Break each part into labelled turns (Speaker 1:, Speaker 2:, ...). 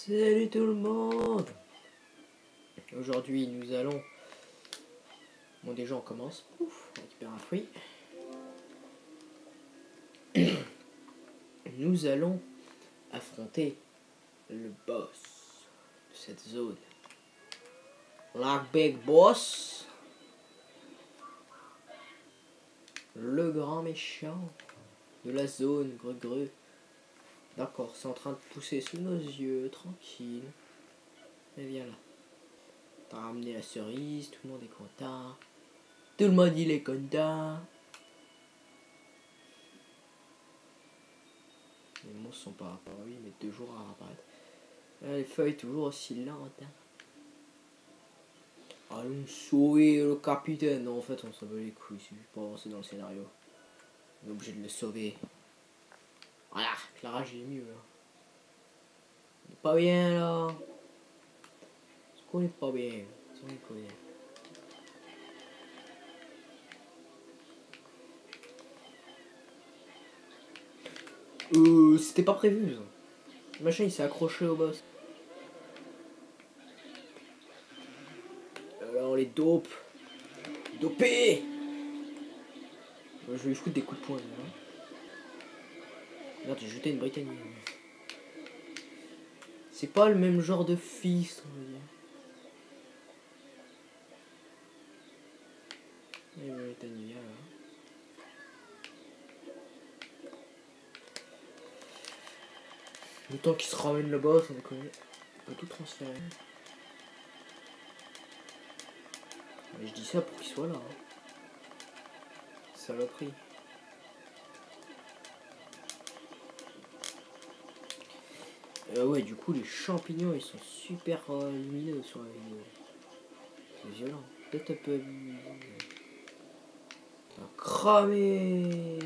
Speaker 1: Salut tout le monde. Aujourd'hui nous allons... Bon déjà on commence. Ouf, on récupère un fruit. Nous allons affronter le boss de cette zone. La Big Boss. Le grand méchant de la zone, greu. D'accord, c'est en train de pousser sous nos yeux, tranquille. Et viens là. T'as ramené la cerise, tout le monde est content. Tout le monde il est content. Les monstres sont pas apparus, ils mettent 2 jours à apparaître. Les feuilles toujours aussi lentes. Allons sauver le capitaine. Non, en fait, on s'en bat les couilles, c'est juste pour avancer dans le scénario. On est obligé de le sauver. Voilà, Clara, j'ai mieux là. On est pas bien là. Est-ce qu'on est pas bien? Est-ce qu'on est pas bien? C'était pas prévu ça. Le machin il s'est accroché au boss. Alors les dopes. Dopé. Je vais lui foutre des coups de poing. Hein. Merde, j'ai jeté une Britannique. C'est pas le même genre de fils, on va dire. Et Britannique, là. Le temps qu'il se ramène le boss, on peut tout transférer. Mais je dis ça pour qu'il soit là. Hein. Saloperie. Ouais, du coup, les champignons ils sont super lumineux sur la vidéo. C'est violent. Peut-être un peu. Cramé.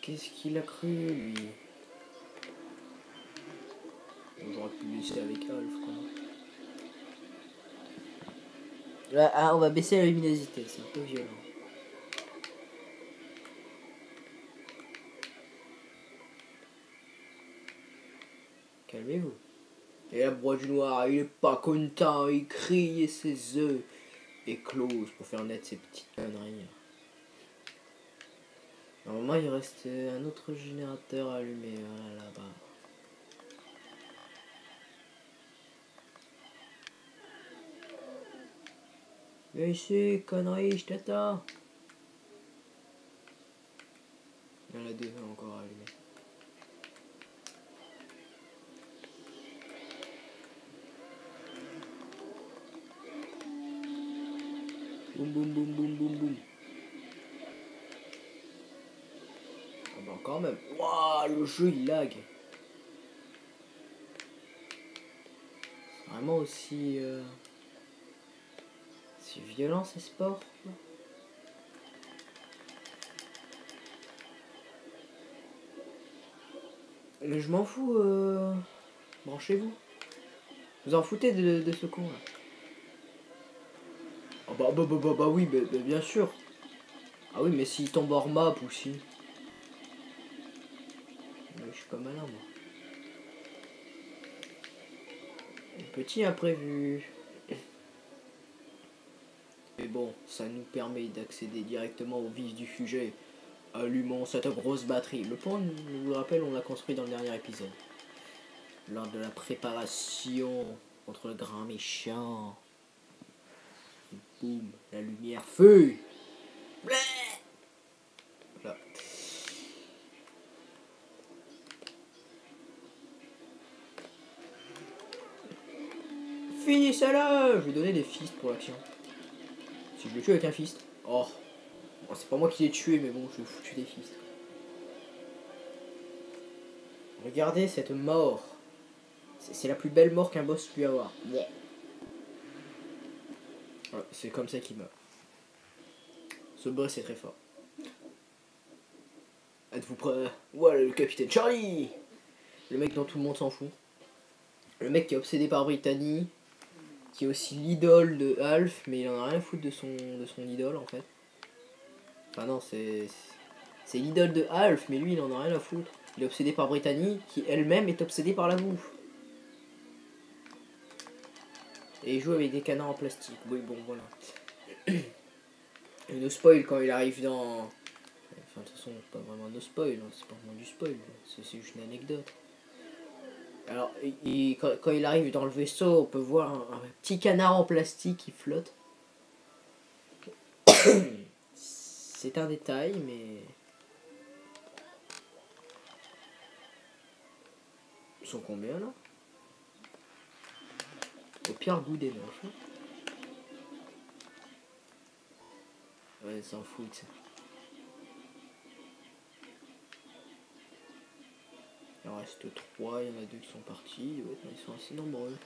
Speaker 1: Qu'est-ce qu'il a cru, lui? On aurait pu laisser avec Alf, quoi. Là, ah, on va baisser la luminosité, c'est un peu violent. Calmez-vous. Et la broie du noir, il est pas content, il crie et ses œufs éclosent pour faire naître ses petites conneries. Normalement, il reste un autre générateur allumé là-bas. Viens ici, connerie, je t'attends. Il y en a 2 encore allumés. Boum boum boum boum boum boum. Ah bah quand même. Waouh, le jeu il lag. Vraiment aussi c'est violent ces sports. Mais je m'en fous, branchez-vous. Vous en foutez de ce con là. Oh bah oui, bah, bien sûr. Ah oui, mais s'il tombe hors map ou si. Je suis pas malin moi. Petit imprévu. Mais bon, ça nous permet d'accéder directement au vif du sujet. Allumons cette grosse batterie. Le pont, je vous le rappelle, on l'a construit dans le dernier épisode. Lors de la préparation contre le grand méchant. Boum, la lumière, feu. Voilà. Finis ça là. Je vais donner des fistes pour l'action. Si je le tue avec un fist. Oh. Bon, c'est pas moi qui l'ai tué, mais bon, je vais foutu des fistes. Regardez cette mort. C'est la plus belle mort qu'un boss peut avoir. Yeah. Voilà, c'est comme ça qu'il meurt. Ce boss est très fort. Êtes-vous prêts? Voilà le capitaine Charlie. Le mec dont tout le monde s'en fout. Le mec qui est obsédé par Brittany. Qui est aussi l'idole de Alf. Mais il en a rien à foutre de son idole en fait. Enfin non, c'est C'est l'idole de Alf, mais lui il en a rien à foutre. Il est obsédé par Brittany, qui elle-même est obsédée par la bouffe. Et il joue avec des canards en plastique. Oui, bon, voilà. Il nous spoil quand il arrive dans... Enfin, de toute façon, pas vraiment de spoil, hein. C'est pas vraiment du spoil, c'est juste une anecdote. Alors, quand il arrive dans le vaisseau, on peut voir un petit canard en plastique qui flotte. C'est un détail, mais... Ils sont combien, là? Au pire goût des 9. Hein. Ouais, s'en fout, ça. Il en reste 3, il y en a 2 qui sont partis. Ouais, ils sont assez nombreux.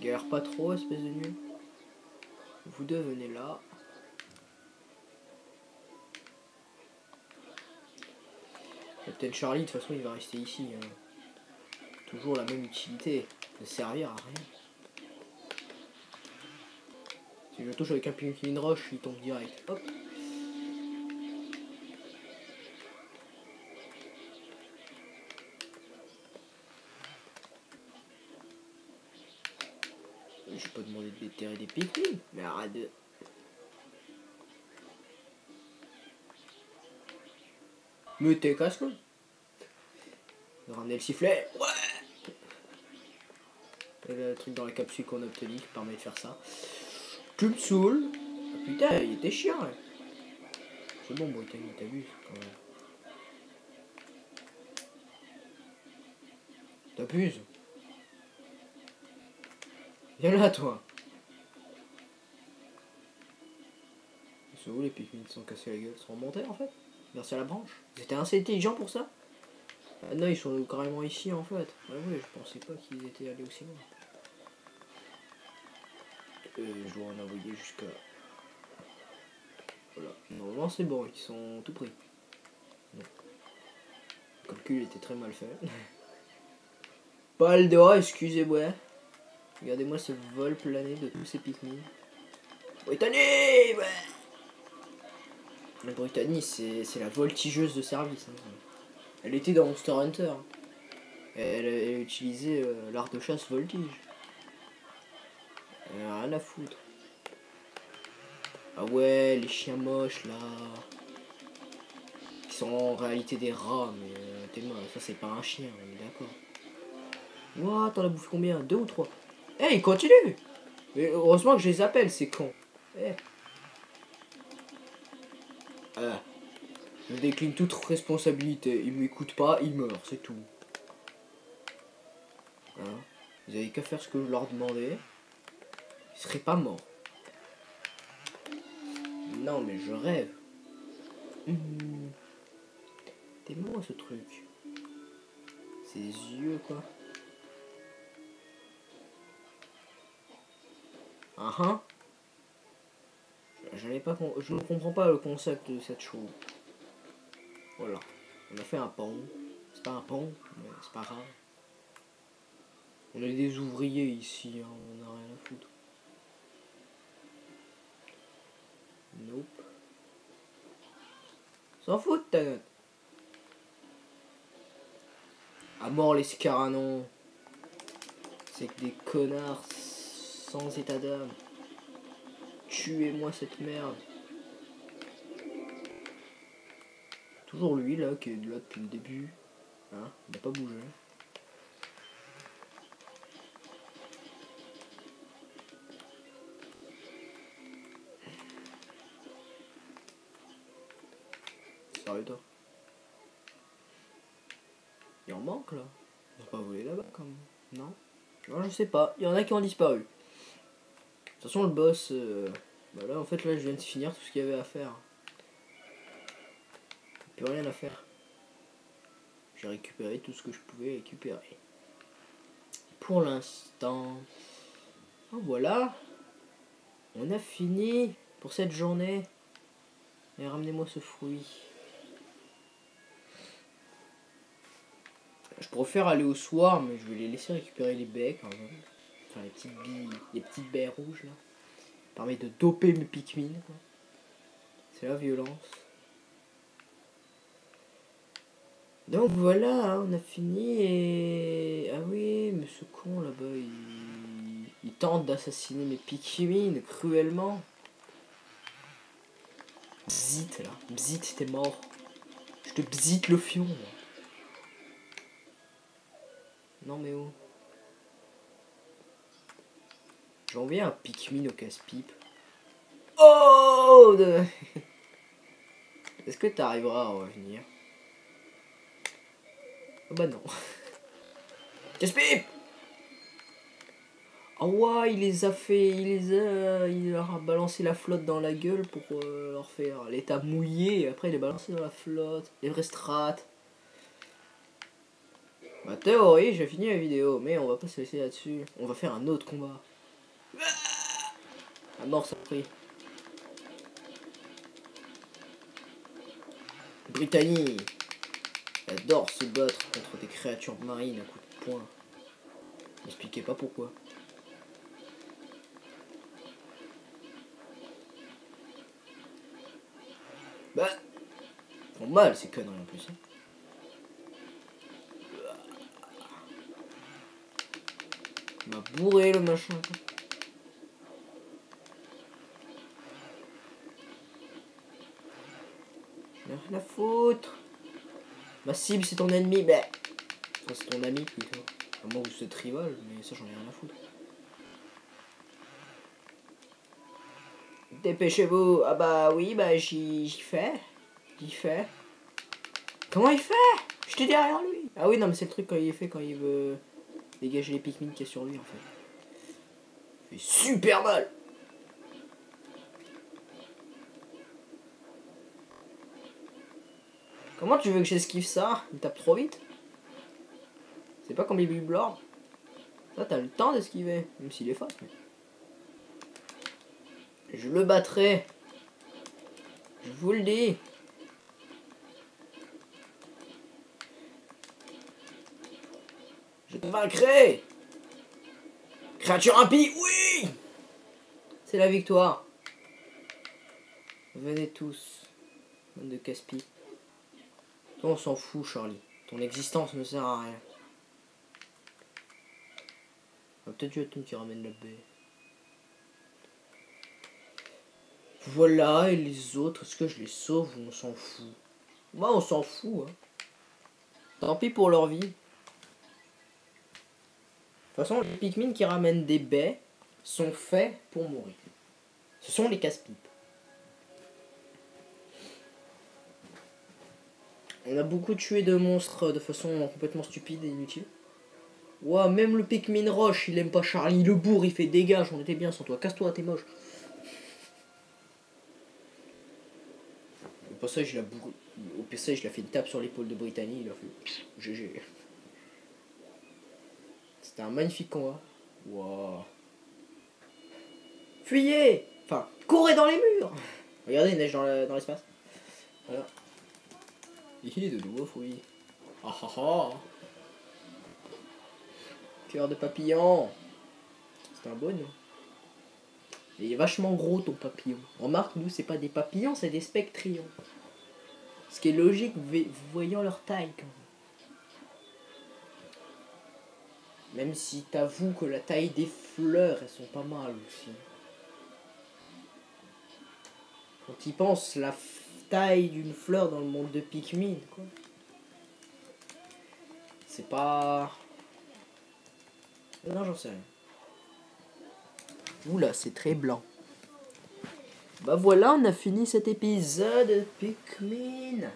Speaker 1: Galère pas trop, espèce de nul. Vous deux venez là. Captain Charlie, de toute façon, il va rester ici. Hein. Toujours la même utilité. Ne servir à rien. Si je touche avec un Pinky Roche, il tombe direct. Hop. Je peux demander de déterrer des Pikmin, mais arrête de... Mais t'es casse-couille. Ramener le sifflet. Ouais. Et le truc dans la capsule qu'on a obtenu qui permet de faire ça. Tu me saoules. Ah, putain, il était chiant. Ouais. C'est bon, Brittany, t'abuses quand même. T'abuses. Viens là, toi. C'est où les Pikmin qui sont cassés la gueule? Ils sont remontés en fait? Merci à la branche. Ils étaient assez intelligents pour ça? Ah non, ils sont carrément ici en fait. Ouais, ouais, je pensais pas qu'ils étaient allés aussi loin. Je dois en envoyer jusqu'à... Voilà. Normalement c'est bon, ils sont tout pris. Non. Le calcul était très mal fait. Pas le droit, excusez-moi. Regardez-moi ce vol plané de tous ces Pikmin. Brittany, ouais. La Brittany, c'est la voltigeuse de service. Hein. Elle était dans Monster Hunter. Elle utilisait l'art de chasse voltige. Elle a rien à foutre. Ah ouais, les chiens moches là. Qui sont en réalité des rats, mais t'es mal, ça c'est pas un chien, on est d'accord. Ouah, t'en as bouffé combien? 2 ou 3? Eh, hey, il continue. Mais heureusement que je les appelle, c'est con. Hey. Je décline toute responsabilité. Il m'écoute pas, il meurt, c'est tout. Hein? Vous avez qu'à faire ce que je leur demandais. Ils seraient pas morts. Non, mais je rêve. T'es moi ce truc. Ses yeux, quoi. Je ne comprends pas le concept de cette chose. Voilà. On a fait un pont. C'est pas un pont, mais c'est pas grave. On est des ouvriers ici, hein. On a rien à foutre. Nope. S'en fout ta gueule. À mort les scaranons. C'est que des connards sans état d'âme. Tuez-moi cette merde. Toujours lui là qui est là depuis le début. Hein, il n'a pas bougé. Sérieux toi? Il en manque là. On n'a pas volé là-bas quand même. Non? Non, je sais pas. Il y en a qui ont disparu. De toute façon, le boss... Bah là, en fait, là, je viens de finir tout ce qu'il y avait à faire. Plus rien à faire. J'ai récupéré tout ce que je pouvais récupérer. Pour l'instant... Oh, voilà. On a fini pour cette journée. Et ramenez-moi ce fruit. Je préfère aller au soir, mais je vais les laisser récupérer les baies quand même. Enfin, les petites billes, les petites baies rouges là. Ça permet de doper mes Pikmin. Quoi. C'est la violence. Donc voilà, on a fini et... Ah oui, mais ce con là-bas, il tente d'assassiner mes Pikmin cruellement. Bzit là, bzit, t'es mort. Je te bzite le fion. Moi. Non mais oh. J'ai envoyé un Pikmin au casse-pipe. Oh de... Est-ce que t'arriveras à revenir? Oh bah non. Casse-pipe. Ah ouais, il les a fait, il leur a balancé la flotte dans la gueule pour leur faire l'état mouillé et après il les balancé dans la flotte, les vrais strats. Bah théorie, j'ai fini la vidéo, mais on va pas se laisser là-dessus. On va faire un autre combat. La mort ça pris. Brittany adore se battre contre des créatures marines à coups de poing. N'expliquez pas pourquoi. Bah, ils font mal ces conneries en plus. Hein. Il m'a bourré le machin. Rien à foutre. Ma cible c'est ton ennemi, bah. Enfin c'est ton ami plutôt. À moins que c'est rival, mais ça j'en ai rien à foutre. Dépêchez-vous. Ah bah oui, bah j'y fais. J'y fais. Comment il fait? J'étais derrière lui. Ah oui, non mais c'est le truc quand il fait quand il veut dégager les Pikmin qu'il y a sur lui en fait. Il fait super mal. Comment tu veux que j'esquive ça? Il tape trop vite. C'est pas comme les Bulblord. Ça t'as le temps d'esquiver, même s'il est fort. Mais... Je le battrai. Je vous le dis. Je te vaincrai. Créature impie, oui. C'est la victoire. Venez tous. Bande de casse-pipe. Toi on s'en fout Charlie. Ton existence ne sert à rien. Ah, peut-être Jotun qui ramène la baie. Voilà, et les autres, est-ce que je les sauve ou on s'en fout? Moi on s'en fout hein. Tant pis pour leur vie. De toute façon, les Pikmin qui ramènent des baies sont faits pour mourir. Ce sont les casse-pipes. On a beaucoup tué de monstres de façon complètement stupide et inutile. Ouah, même le Pikmin Roche, il aime pas Charlie. Le bourre, il fait dégage, on était bien sans toi. Casse-toi, t'es moche. Au passage, il a fait une tape sur l'épaule de Brittany. Il a fait GG. C'était un magnifique combat. Waouh. Fuyez. Enfin, courez dans les murs. Regardez, il neige dans l'espace. Voilà. Hihi, de nouveaux fruits. Ah ah ah. Cœur de papillon. C'est un bon nom. Il est vachement gros ton papillon. Remarque, nous, c'est pas des papillons, c'est des spectrions. Ce qui est logique, voyant leur taille quand même. Même si t'avoues que la taille des fleurs, elles sont pas mal aussi. Quand tu penses, la taille d'une fleur dans le monde de Pikmin, quoi. C'est pas... Non, j'en sais rien. Oula, c'est très blanc. Bah voilà, on a fini cet épisode Pikmin.